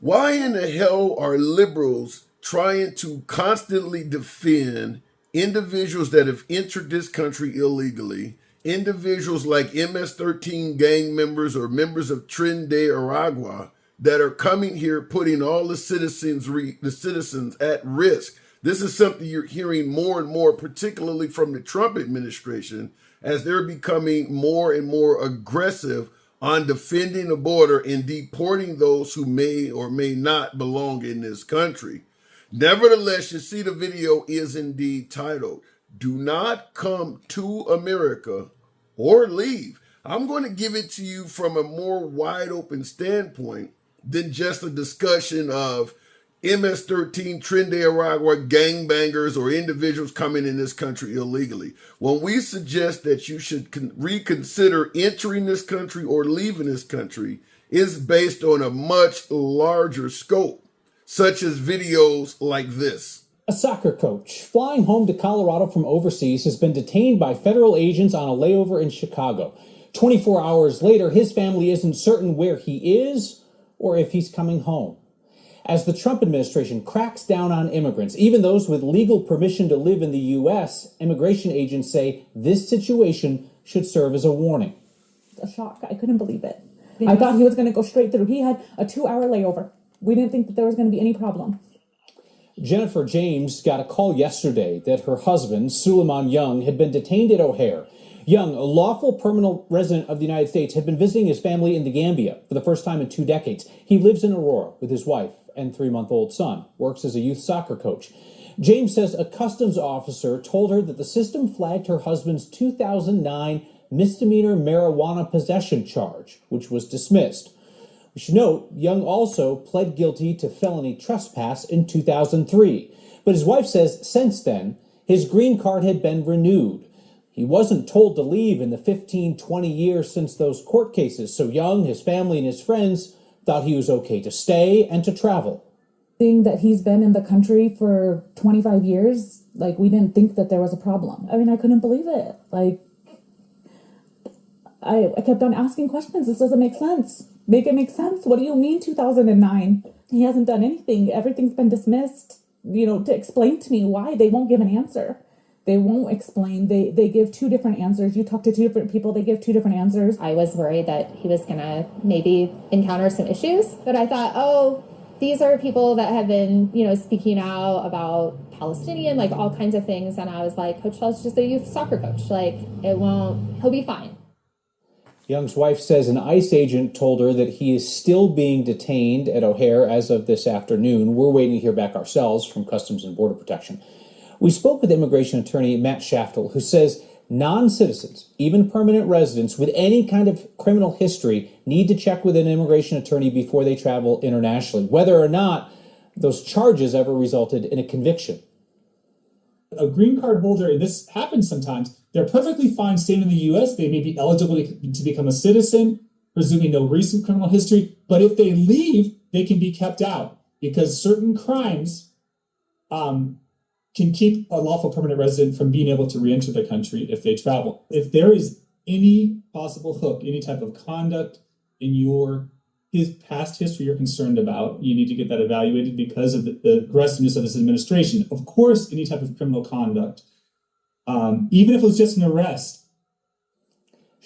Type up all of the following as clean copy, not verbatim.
Why in the hell are liberals trying to constantly defend individuals that have entered this country illegally, individuals like MS-13 gang members or members of Tren de Aragua that are coming here putting all the citizens at risk? This is something you're hearing more and more, particularly from the Trump administration, as they're becoming more and more aggressive on defending the border and deporting those who may or may not belong in this country. Nevertheless, you see the video is indeed titled, "Do Not Come to America or Leave." I'm going to give it to you from a more wide open standpoint than just a discussion of MS-13, Tren de Aragua, gangbangers, or individuals coming in this country illegally. When we suggest that you should reconsider entering this country or leaving this country, is based on a much larger scope, such as videos like this. A soccer coach flying home to Colorado from overseas has been detained by federal agents on a layover in Chicago. 24 hours later, his family isn't certain where he is or if he's coming home. As the Trump administration cracks down on immigrants, even those with legal permission to live in the U.S., immigration agents say this situation should serve as a warning. A shock. I couldn't believe it. I thought he was going to go straight through. He had a 2-hour layover. We didn't think that there was going to be any problem. Jennifer James got a call yesterday that her husband, Suleiman Young, had been detained at O'Hare. Young, a lawful permanent resident of the United States, had been visiting his family in the Gambia for the first time in 2 decades. He lives in Aurora with his wife and 3-month-old son, works as a youth soccer coach. James says a customs officer told her that the system flagged her husband's 2009 misdemeanor marijuana possession charge, which was dismissed. We should note, Young also pled guilty to felony trespass in 2003. But his wife says since then, his green card had been renewed. He wasn't told to leave in the 15, 20 years since those court cases, so Young, his family, and his friends thought he was okay to stay and to travel. Seeing that he's been in the country for 25 years, we didn't think that there was a problem. I mean, I couldn't believe it. I kept on asking questions. This doesn't make sense. Make it make sense. What do you mean 2009? He hasn't done anything. Everything's been dismissed. To explain to me why. They won't give an answer. They won't explain. They give 2 different answers. You talk to 2 different people, they give 2 different answers. I was worried that he was going to maybe encounter some issues. But I thought, these are people that have been, speaking out about Palestinian, all kinds of things. And I was like, Coach Shell's just a youth soccer coach. He'll be fine. Young's wife says an ICE agent told her that he is still being detained at O'Hare as of this afternoon. We're waiting to hear back ourselves from Customs and Border Protection. We spoke with immigration attorney Matt Shaftel, who says non-citizens, even permanent residents with any kind of criminal history, need to check with an immigration attorney before they travel internationally, whether or not those charges ever resulted in a conviction. A green card holder, and this happens sometimes, they're perfectly fine staying in the U.S. They may be eligible to become a citizen, presuming no recent criminal history. But if they leave, they can be kept out because certain crimes can keep a lawful permanent resident from being able to re-enter the country if they travel. If there is any possible hook, any type of conduct in his past history you're concerned about, you need to get that evaluated because of the aggressiveness of this administration. Of course, any type of criminal conduct, even if it was just an arrest.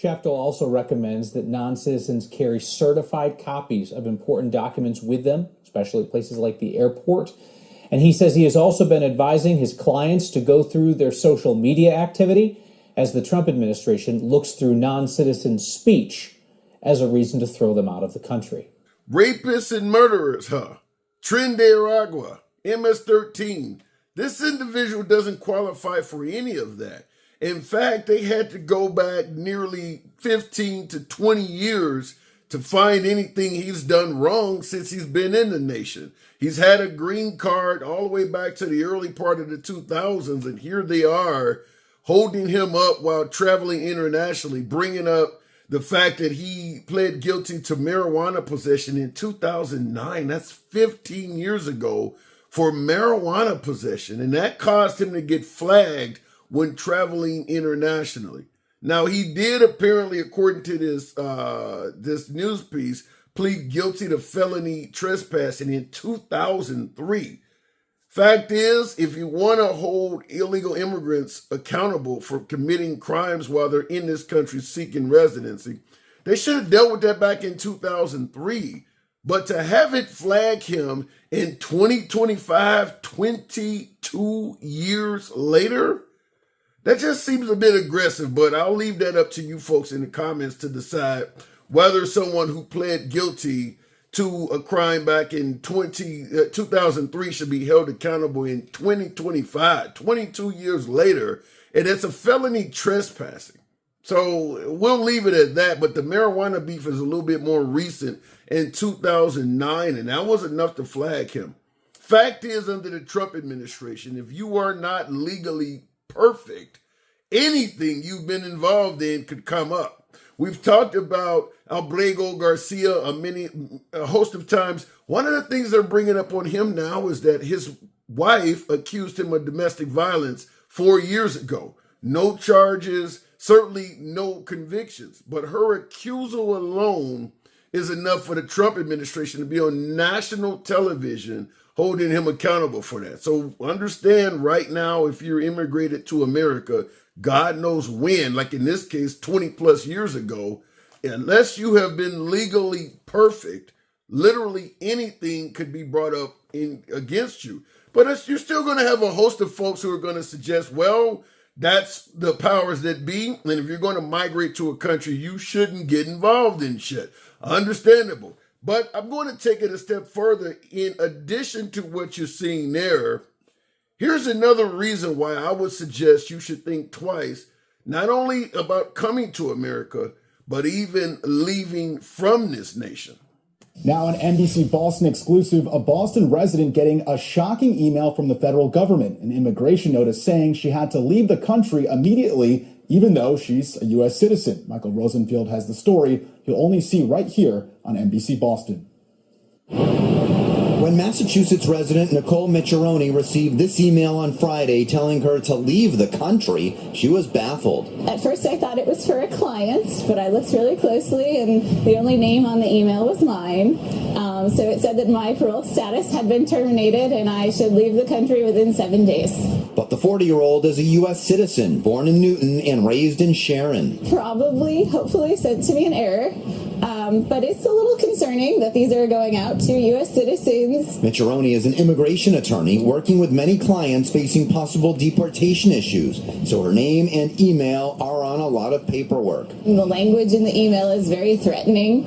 Shaftel also recommends that non-citizens carry certified copies of important documents with them, especially at places like the airport. And he says he has also been advising his clients to go through their social media activity as the Trump administration looks through non-citizen speech as a reason to throw them out of the country. Rapists and murderers, Tren de Aragua, MS-13. This individual doesn't qualify for any of that. In fact, they had to go back nearly 15 to 20 years to find anything he's done wrong since he's been in the nation. He's had a green card all the way back to the early part of the 2000s, and here they are holding him up while traveling internationally, bringing up the fact that he pled guilty to marijuana possession in 2009. That's 15 years ago for marijuana possession, and that caused him to get flagged when traveling internationally. Now, he did apparently, according to this news piece, plead guilty to felony trespassing in 2003. Fact is, if you want to hold illegal immigrants accountable for committing crimes while they're in this country seeking residency, they should have dealt with that back in 2003. But to have it flag him in 2025, 22 years later, that just seems a bit aggressive, but I'll leave that up to you folks in the comments to decide whether someone who pled guilty to a crime back in 2003 should be held accountable in 2025, 22 years later, and it's a felony trespassing. So we'll leave it at that, but the marijuana beef is a little bit more recent in 2009, and that was enough to flag him. Fact is, under the Trump administration, if you are not legally perfect, anything you've been involved in could come up. We've talked about Albrego Garcia a host of times. One of the things they're bringing up on him now is that his wife accused him of domestic violence 4 years ago. No charges, certainly no convictions, but her accusal alone is enough for the Trump administration to be on national television holding him accountable for that. So understand right now, if you're immigrated to America, God knows when, like in this case, 20 plus years ago, unless you have been legally perfect, literally anything could be brought up against you. But you're still going to have a host of folks who are going to suggest, well, that's the powers that be. And if you're going to migrate to a country, you shouldn't get involved in shit. Understandable. But I'm going to take it a step further. In addition to what you're seeing there, here's another reason why I would suggest you should think twice, not only about coming to America, but even leaving from this nation. Now, an NBC Boston exclusive, a Boston resident getting a shocking email from the federal government, an immigration notice saying she had to leave the country immediately, even though she's a U.S. citizen. Michael Rosenfield has the story you'll only see right here on NBC Boston. When Massachusetts resident Nicole Micciarone received this email on Friday telling her to leave the country, she was baffled. At first I thought it was for a client, but I looked really closely and the only name on the email was mine. So it said that my parole status had been terminated and I should leave the country within 7 days. But the 40-year-old is a U.S. citizen, born in Newton and raised in Sharon. Probably, hopefully sent to me in error. But it's a little concerning that these are going out to U.S. citizens. Micciarone is an immigration attorney working with many clients facing possible deportation issues, so her name and email are on a lot of paperwork. The language in the email is very threatening,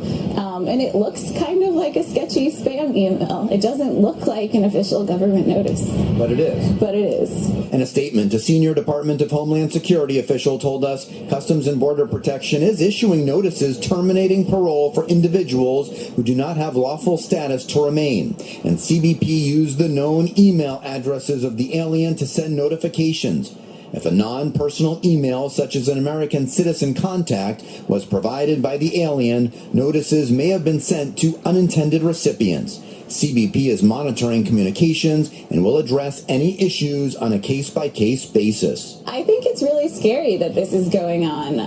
and it looks kind of like a sketchy spam email. It doesn't look like an official government notice. But it is. But it is. In a statement, a senior Department of Homeland Security official told us Customs and Border Protection is issuing notices terminating parole for individuals who do not have lawful status to remain, and CBP used the known email addresses of the alien to send notifications. If a non-personal email, such as an American citizen contact, was provided by the alien, notices may have been sent to unintended recipients. CBP is monitoring communications and will address any issues on a case-by-case basis. I think it's really scary that this is going on.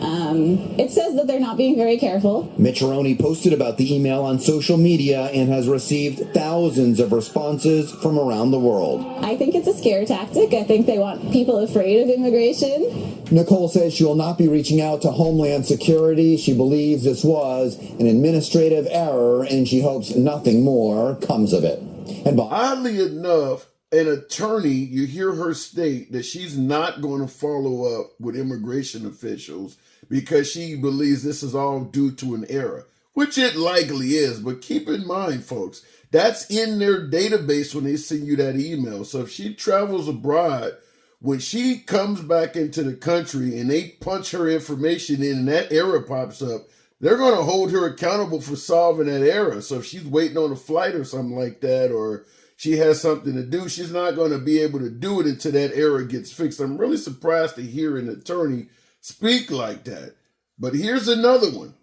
It says that they're not being very careful. Micciarone posted about the email on social media and has received thousands of responses from around the world. I think it's a scare tactic. I think they want people afraid of immigration. Nicole says she will not be reaching out to Homeland Security. She believes this was an administrative error and she hopes nothing more comes of it. And oddly enough, an attorney, you hear her state that she's not going to follow up with immigration officials because she believes this is all due to an error, which it likely is. But keep in mind, folks, that's in their database when they send you that email. So if she travels abroad, when she comes back into the country and they punch her information in and that error pops up, they're going to hold her accountable for solving that error. So if she's waiting on a flight or something like that, or she has something to do, she's not going to be able to do it until that error gets fixed. I'm really surprised to hear an attorney speak like that. But here's another one.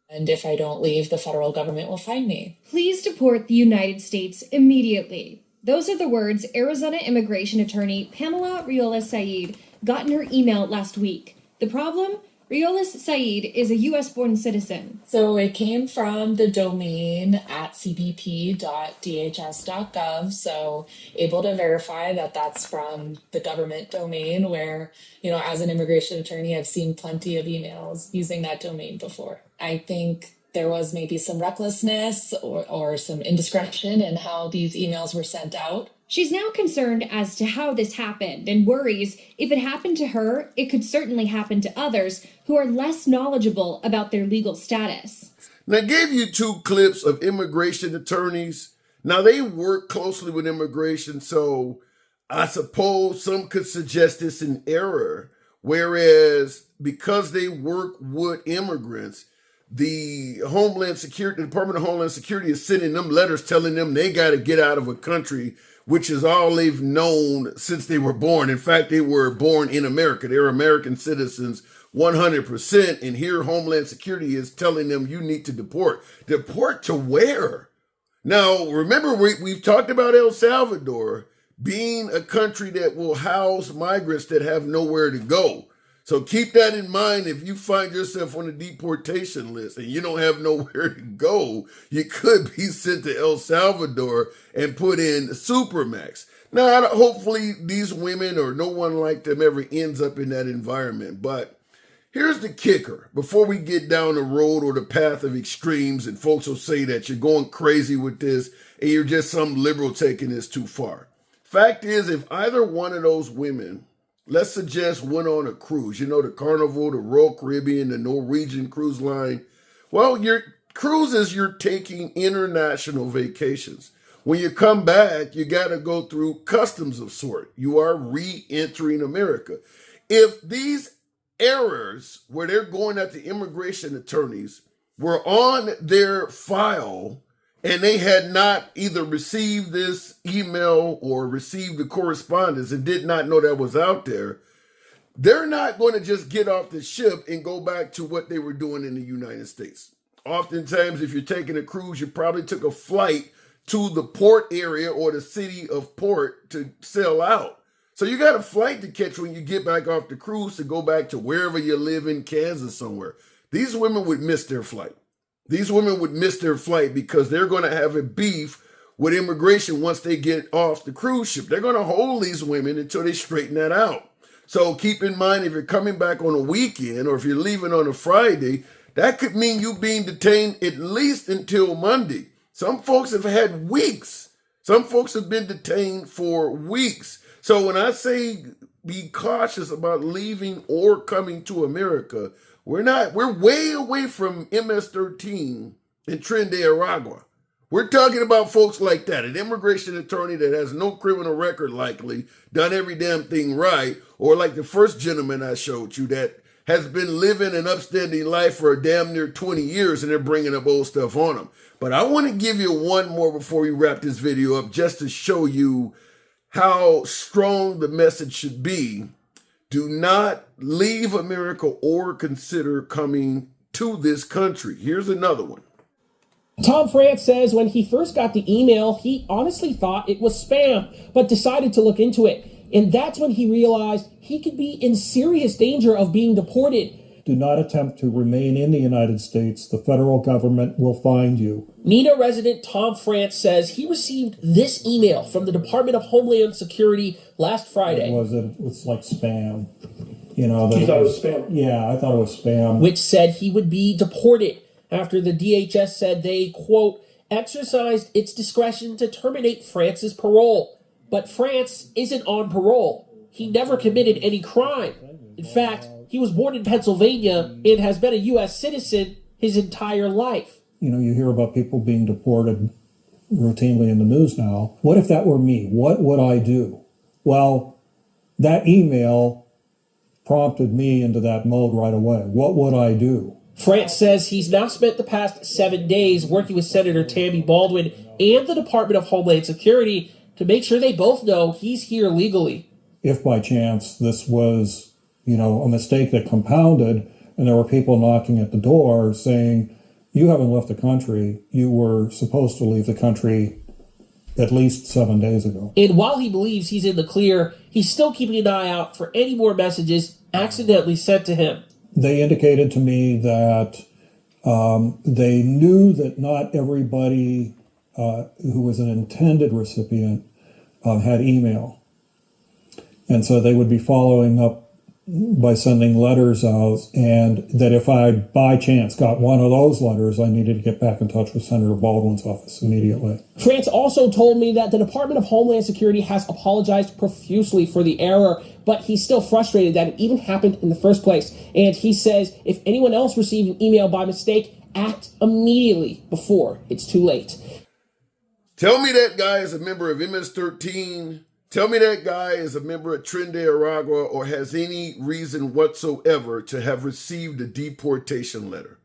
And if I don't leave, the federal government will find me. Please deport the United States immediately. Those are the words Arizona immigration attorney Pamela Riola Saeed got in her email last week. The problem? Riolis Saeed is a U.S.-born citizen. So it came from the domain at cbp.dhs.gov. So able to verify that that's from the government domain where, as an immigration attorney, I've seen plenty of emails using that domain before. I think there was maybe some recklessness or some indiscretion in how these emails were sent out. She's now concerned as to how this happened and worries if it happened to her, it could certainly happen to others who are less knowledgeable about their legal status. Now, I gave you 2 clips of immigration attorneys. Now, they work closely with immigration, so I suppose some could suggest it's an error, whereas because they work with immigrants, the Department of Homeland Security is sending them letters telling them they got to get out of a country, which is all they've known since they were born. In fact, they were born in America. They're American citizens 100%. And here Homeland Security is telling them you need to deport. Deport to where? Now, remember, we've talked about El Salvador being a country that will house migrants that have nowhere to go. So keep that in mind. If you find yourself on a deportation list and you don't have nowhere to go, you could be sent to El Salvador and put in Supermax. Now, hopefully these women or no one like them ever ends up in that environment. But here's the kicker. Before we get down the road or the path of extremes and folks will say that you're going crazy with this and you're just some liberal taking this too far. Fact is, if either one of those women, let's suggest, went on a cruise, the Carnival, the Royal Caribbean, the Norwegian cruise line. Well, your cruises, you're taking international vacations. When you come back, you got to go through customs of sort. You are re-entering America. If these errors where they're going at the immigration attorneys were on their file and they had not either received this email or received the correspondence and did not know that was out there, they're not going to just get off the ship and go back to what they were doing in the United States. Oftentimes, if you're taking a cruise, you probably took a flight to the port area or the city of port to sail out. So you got a flight to catch when you get back off the cruise to go back to wherever you live in Kansas somewhere. These women would miss their flight. These women would miss their flight because they're going to have a beef with immigration once they get off the cruise ship. They're going to hold these women until they straighten that out. So keep in mind, if you're coming back on a weekend or if you're leaving on a Friday, that could mean you being detained at least until Monday. Some folks have had weeks. Some folks have been detained for weeks. So when I say be cautious about leaving or coming to America, we're way away from MS-13 and Tren de Aragua. We're talking about folks like that, an immigration attorney that has no criminal record likely, done every damn thing right, or like the first gentleman I showed you that has been living an upstanding life for a damn near 20 years and they're bringing up old stuff on them. But I want to give you one more before we wrap this video up just to show you how strong the message should be. Do not leave America or consider coming to this country. Here's another one. Tom France says when he first got the email, he honestly thought it was spam, but decided to look into it. And that's when he realized he could be in serious danger of being deported. Do not attempt to remain in the United States. The federal government will find you. Neenah resident Tom France says he received this email from the Department of Homeland Security last Friday. It's like spam. You thought it was spam? Yeah, I thought it was spam. Which said he would be deported after the DHS said they, quote, exercised its discretion to terminate France's parole. But France isn't on parole. He never committed any crime. In fact, he was born in Pennsylvania and has been a U.S. citizen his entire life. You hear about people being deported routinely in the news now. What if that were me? What would I do? Well, that email prompted me into that mode right away. What would I do? France says he's now spent the past 7 days working with Senator Tammy Baldwin and the Department of Homeland Security to make sure they both know he's here legally. If by chance this was, a mistake that compounded and there were people knocking at the door saying, you haven't left the country, you were supposed to leave the country at least 7 days ago. And while he believes he's in the clear, he's still keeping an eye out for any more messages accidentally sent to him. they indicated to me that they knew that not everybody who was an intended recipient had email. And so they would be following up by sending letters out, and that if I by chance got one of those letters, I needed to get back in touch with Senator Baldwin's office immediately. France also told me that the Department of Homeland Security has apologized profusely for the error, but he's still frustrated that it even happened in the first place. And he says if anyone else received an email by mistake, act immediately before it's too late. Tell me that guy is a member of MS-13. Tell me that guy is a member of Tren de Aragua or has any reason whatsoever to have received a deportation letter.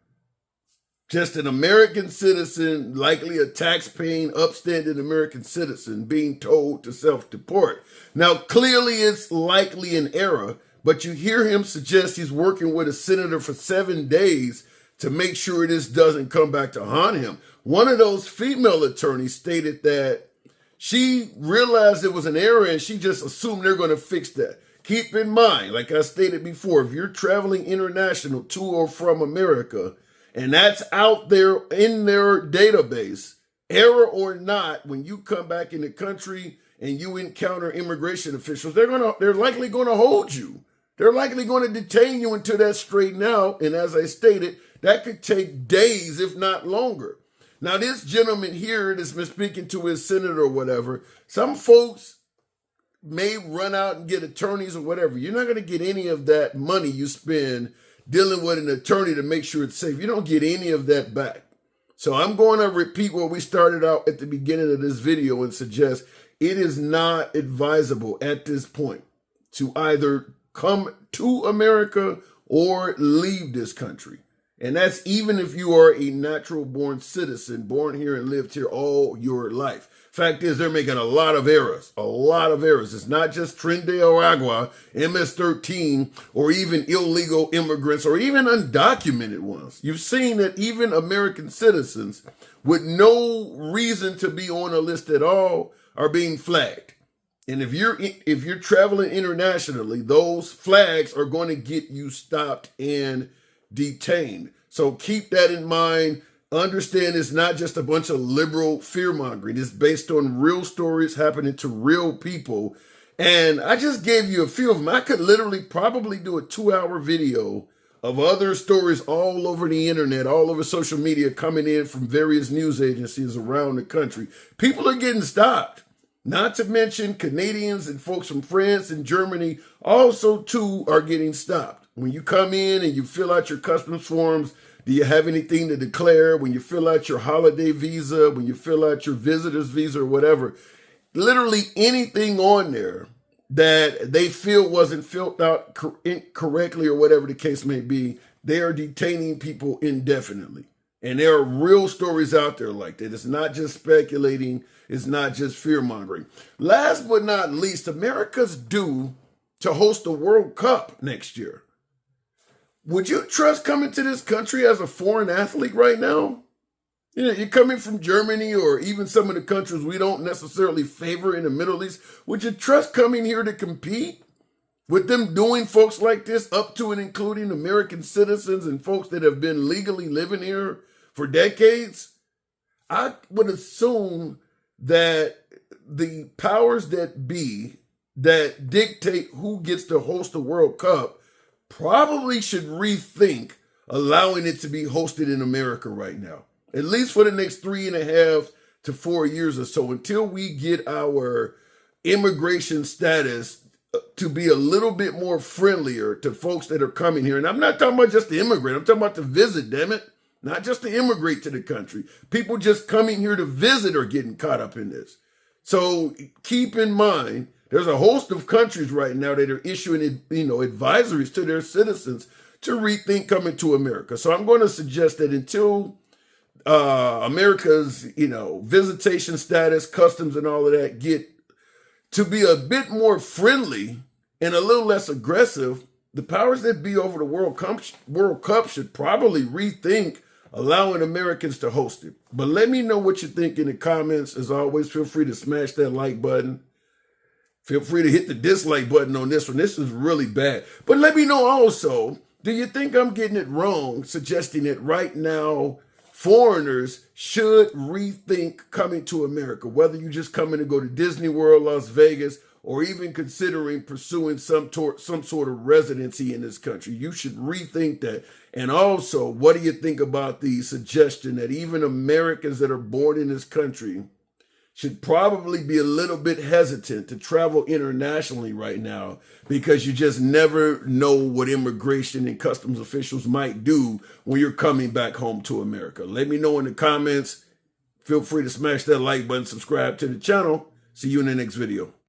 Just an American citizen, likely a tax-paying, upstanding American citizen, being told to self-deport. Now, clearly it's likely an error, but you hear him suggest he's working with a senator for 7 days to make sure this doesn't come back to haunt him. One of those female attorneys stated that she realized it was an error and she just assumed they're going to fix that. Keep in mind, like I stated before, if you're traveling international to or from America and that's out there in their database, error or not, when you come back in the country and you encounter immigration officials, they're likely going to hold you. They're likely going to detain you until that's straightened out. And as I stated, that could take days, if not longer. Now, this gentleman here that's been speaking to his senator or whatever, some folks may run out and get attorneys or whatever. You're not going to get any of that money you spend dealing with an attorney to make sure it's safe. You don't get any of that back. So I'm going to repeat what we started out at the beginning of this video and suggest it is not advisable at this point to either come to America or leave this country. And that's even if you are a natural-born citizen, born here and lived here all your life. Fact is, they're making a lot of errors. It's not just Tren de Aragua, MS-13, or even illegal immigrants, or even undocumented ones. You've seen that even American citizens with no reason to be on a list at all are being flagged. And if you're traveling internationally, those flags are going to get you stopped and detained. So keep that in mind. Understand it's not just a bunch of liberal fear-mongering. It's based on real stories happening to real people. And I just gave you a few of them. I could literally probably do a 2-hour video of other stories all over the internet, all over social media coming in from various news agencies around the country. People are getting stopped. Not to mention Canadians and folks from France and Germany also too are getting stopped. When you come in and you fill out your customs forms, do you have anything to declare? When you fill out your holiday visa, when you fill out your visitor's visa or whatever, literally anything on there that they feel wasn't filled out correctly or whatever the case may be, they are detaining people indefinitely. And there are real stories out there like that. It's not just speculating. It's not just fear-mongering. Last but not least, America's due to host the World Cup next year. Would you trust coming to this country as a foreign athlete right now? You know, you're coming from Germany or even some of the countries we don't necessarily favor in the Middle East. Would you trust coming here to compete? With them doing folks like this up to and including American citizens and folks that have been legally living here for decades? I would assume that the powers that be that dictate who gets to host the World Cup probably should rethink allowing it to be hosted in America right now, at least for the next 3.5 to 4 years or so, until we get our immigration status to be a little bit more friendlier to folks that are coming here. And I'm not talking about just the immigrant. I'm talking about to visit, damn it. Not just to immigrate to the country. People just coming here to visit are getting caught up in this. So keep in mind, there's a host of countries right now that are issuing, advisories to their citizens to rethink coming to America. So I'm going to suggest that until America's, visitation status, customs, and all of that get to be a bit more friendly and a little less aggressive, the powers that be over the World Cup should probably rethink allowing Americans to host it. But let me know what you think in the comments. As always, feel free to smash that like button. Feel free to hit the dislike button on this one. This is really bad. But let me know also Do you think I'm getting it wrong suggesting that right now foreigners should rethink coming to America, whether you're just coming to go to Disney World, Las Vegas, or even considering pursuing some sort of residency in this country? You should rethink that. And also, what do you think about the suggestion that even Americans that are born in this country should probably be a little bit hesitant to travel internationally right now, because you just never know what immigration and customs officials might do when you're coming back home to America? Let me know in the comments. Feel free to smash that like button, subscribe to the channel. See you in the next video.